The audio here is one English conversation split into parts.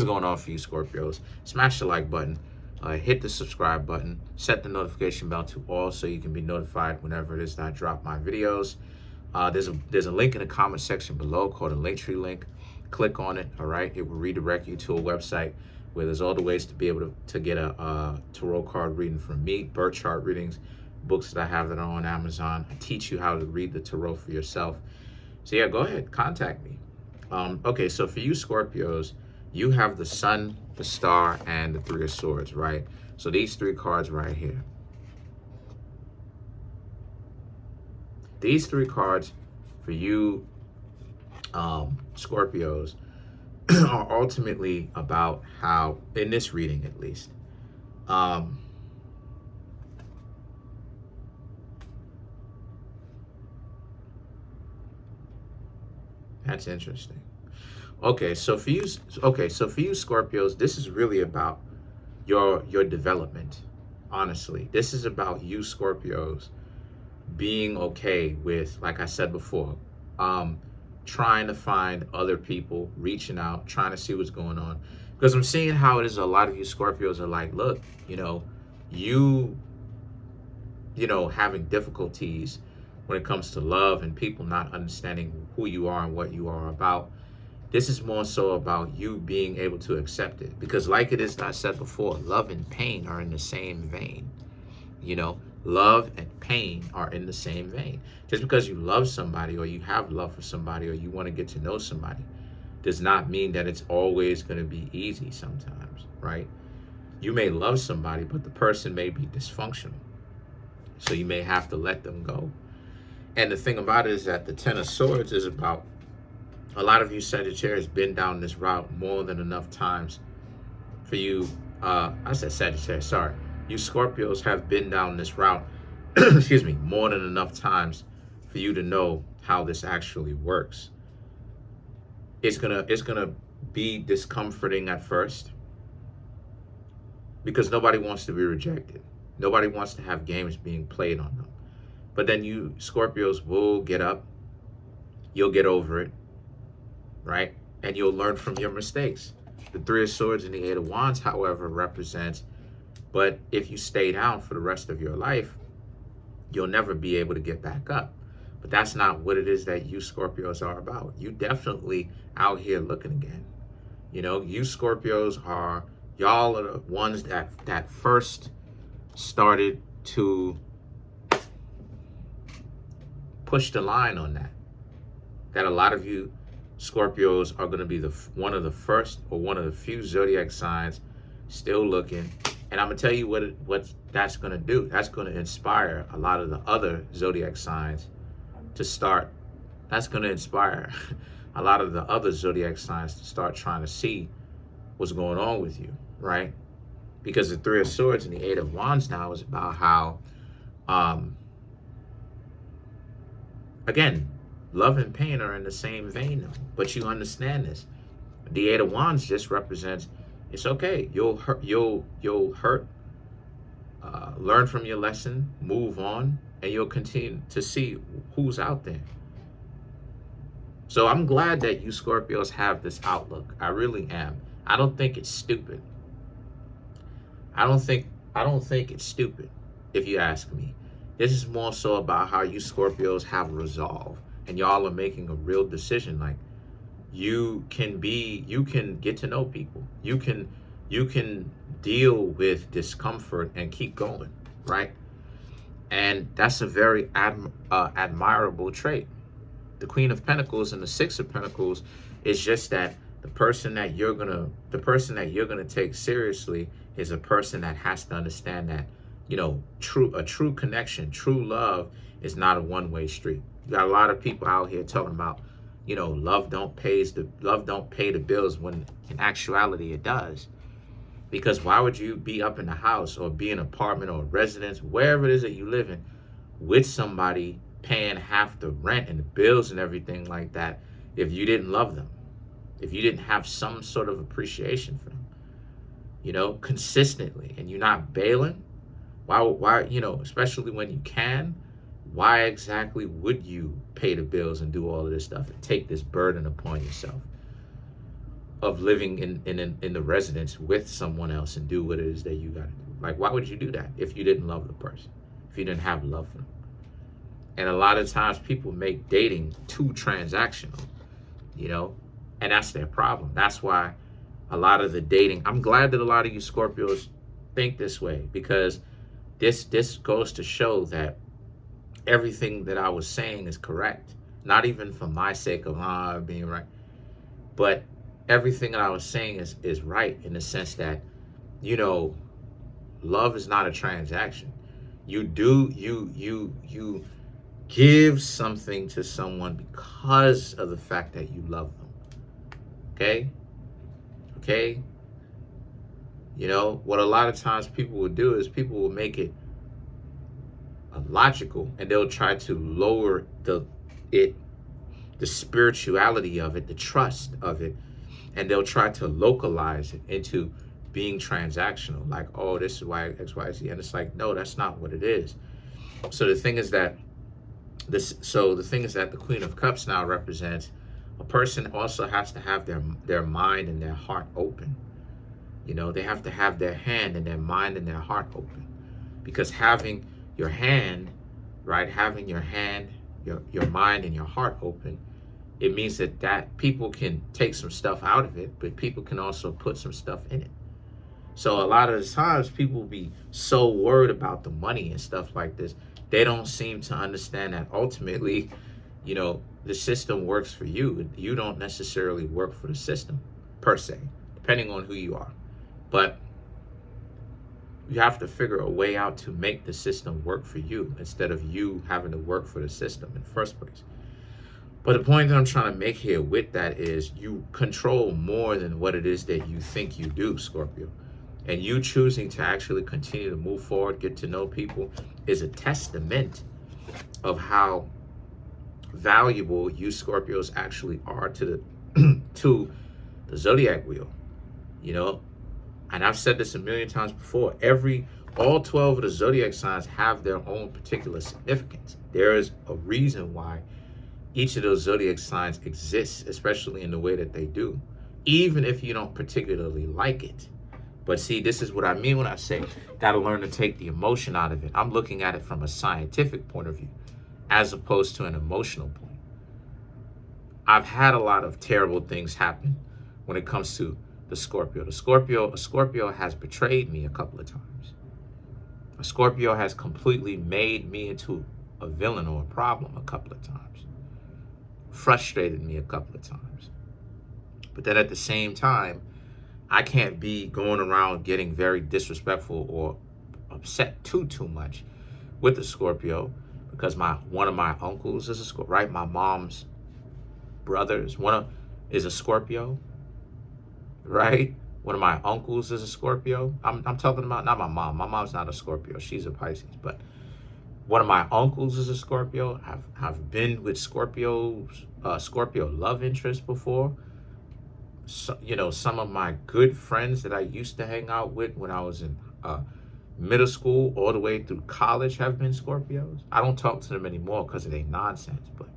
What's going on for you, Scorpios? Smash the like button, hit the subscribe button, set the notification bell to all so you can be notified whenever it is that I drop my videos. There's a link in the comment section below called a Linktree link. Click on it, all right? It will redirect you to a website where there's all the ways to be able to get a tarot card reading from me, birth chart readings, books that I have that are on Amazon. I teach you how to read the tarot for yourself. So yeah, go ahead, contact me. Okay, so for you Scorpios, you have the Sun, the Star, and the Three of Swords, right? So these three cards right here. These three cards for you Scorpios are ultimately about how, in this reading at least, that's interesting. Okay, so for you Scorpios, this is really about your development. Honestly, this is about you Scorpios being okay with, like I said before, trying to find other people, reaching out, trying to see what's going on. Because I'm seeing how it is a lot of you Scorpios are like, look, you having difficulties when it comes to love and people not understanding who you are and what you are about. This is more so about you being able to accept it. Because like it is I said before, love and pain are in the same vein. Love and pain are in the same vein. Just because you love somebody or you have love for somebody or you want to get to know somebody does not mean that it's always going to be easy sometimes, right? You may love somebody, but the person may be dysfunctional. So you may have to let them go. And the thing about it is that the Ten of Swords is about, a lot of you Sagittarius been down this route more than enough times for you. I said Sagittarius, sorry. You Scorpios have been down this route, excuse me, more than enough times for you to know how this actually works. It's gonna be discomforting at first because nobody wants to be rejected. Nobody wants to have games being played on them. But then you Scorpios will get up, you'll get over it, right? And you'll learn from your mistakes. The Three of Swords and the Eight of Wands, however, represents, but if you stay down for the rest of your life, you'll never be able to get back up. But that's not what it is that you Scorpios are about. You definitely out here looking again. You Scorpios y'all are the ones that first started to push the line on that. That a lot of you Scorpios are going to be one of the first or one of the few zodiac signs still looking. And I'm going to tell you what that's going to do. That's going to inspire a lot of the other zodiac signs to start. That's going to inspire a lot of the other zodiac signs to start trying to see what's going on with you, right? Because the Three of Swords and the Eight of Wands now is about how, again, love and pain are in the same vein, though. But you understand this. The Eight of Wands just represents, it's okay. You'll hurt, learn from your lesson, move on, and you'll continue to see who's out there. So I'm glad that you Scorpios have this outlook. I really am. I don't think it's stupid. I don't think it's stupid, if you ask me. This is more so about how you Scorpios have resolve, and y'all are making a real decision. Like, you can get to know people. You can deal with discomfort and keep going, right? And that's a very admirable trait. The Queen of Pentacles and the Six of Pentacles is just that the person that you're gonna take seriously is a person that has to understand that, a true connection, true love is not a one-way street. You got a lot of people out here talking about, love don't pay the bills, when in actuality it does. Because why would you be up in the house or be in an apartment or residence, wherever it is that you live in, with somebody paying half the rent and the bills and everything like that, if you didn't love them, if you didn't have some sort of appreciation for them, consistently, and you're not bailing? Why, especially when you can, why exactly would you pay the bills and do all of this stuff and take this burden upon yourself? of living in the residence with someone else and do what it is that you got to do. Like, why would you do that if you didn't love the person, if you didn't have love for them? And a lot of times people make dating too transactional, you know, and that's their problem. That's why a lot of the dating, I'm glad that a lot of you Scorpios think this way, because this goes to show that everything that I was saying is correct. Not even for my sake of being right, but everything that I was saying is right in the sense that, you know, love is not a transaction. You give something to someone because of the fact that you love them. Okay? You know, what a lot of times people will do is people will make it logical, and they'll try to lower the spirituality of it, the trust of it, and they'll try to localize it into being transactional. Like, oh, this is why X, Y, Z. And it's like, no, that's not what it is. So the thing is that the Queen of Cups now represents a person also has to have their mind and their heart open. You know, they have to have their hand and their mind and their heart open. Because having your hand, right, having your mind and your heart open, it means that people can take some stuff out of it, but people can also put some stuff in it. So a lot of the times people be so worried about the money and stuff like this, they don't seem to understand that ultimately, you know, the system works for you. You don't necessarily work for the system per se, depending on who you are. But you have to figure a way out to make the system work for you instead of you having to work for the system in the first place. But the point that I'm trying to make here with that is you control more than what it is that you think you do, Scorpio. And you choosing to actually continue to move forward, get to know people, is a testament of how valuable you Scorpios actually are to the zodiac wheel, you know. And I've said this a million times before. All 12 of the zodiac signs have their own particular significance. There is a reason why each of those zodiac signs exists, especially in the way that they do, even if you don't particularly like it. But see, this is what I mean when I say gotta learn to take the emotion out of it. I'm looking at it from a scientific point of view as opposed to an emotional point. I've had a lot of terrible things happen when it comes to the Scorpio. A Scorpio has betrayed me a couple of times. A Scorpio has completely made me into a villain or a problem a couple of times. Frustrated me a couple of times. But then at the same time, I can't be going around getting very disrespectful or upset too much with the Scorpio, because one of my uncles is a Scorpio, right? My mom's brothers, is a Scorpio, right? One of my uncles is a Scorpio. I'm talking about not my mom. My mom's not a Scorpio. She's a Pisces. But one of my uncles is a Scorpio. I've been with Scorpio love interest before. So, you know, some of my good friends that I used to hang out with when I was in middle school all the way through college have been Scorpios. I don't talk to them anymore because of their nonsense, but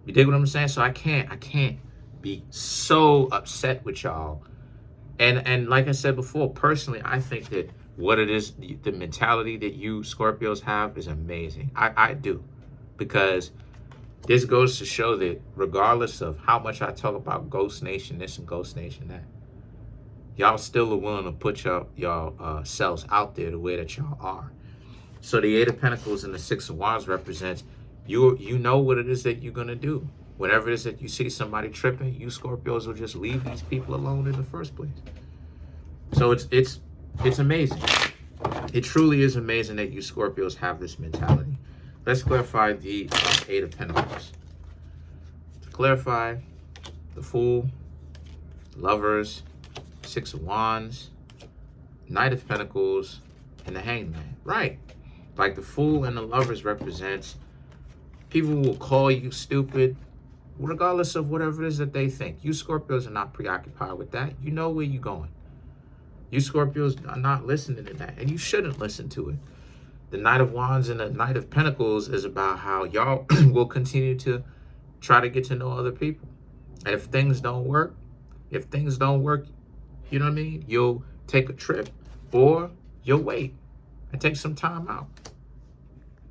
you dig what I'm saying? So I can't be so upset with y'all. And like I said before, personally, I think that what it is, the mentality that you Scorpios have is amazing. I do, because this goes to show that regardless of how much I talk about Ghost Nation this and Ghost Nation that, y'all still are willing to put y'all selves out there the way that y'all are. So the Eight of Pentacles and the Six of Wands represents you know what it is that you're gonna do. Whenever it is that you see somebody tripping, you Scorpios will just leave these people alone in the first place. So it's amazing. It truly is amazing that you Scorpios have this mentality. Let's clarify the Eight of Pentacles. To clarify, the Fool, Lovers, Six of Wands, Knight of Pentacles, and the Hanged Man. Right. Like the Fool and the Lovers represents people will call you stupid, regardless of whatever it is that they think. You Scorpios are not preoccupied with that. You know where you're going. You Scorpios are not listening to that, and you shouldn't listen to it. The Knight of Wands and the Knight of Pentacles is about how y'all will continue to try to get to know other people. And if things don't work, you know what I mean? You'll take a trip or you'll wait and take some time out.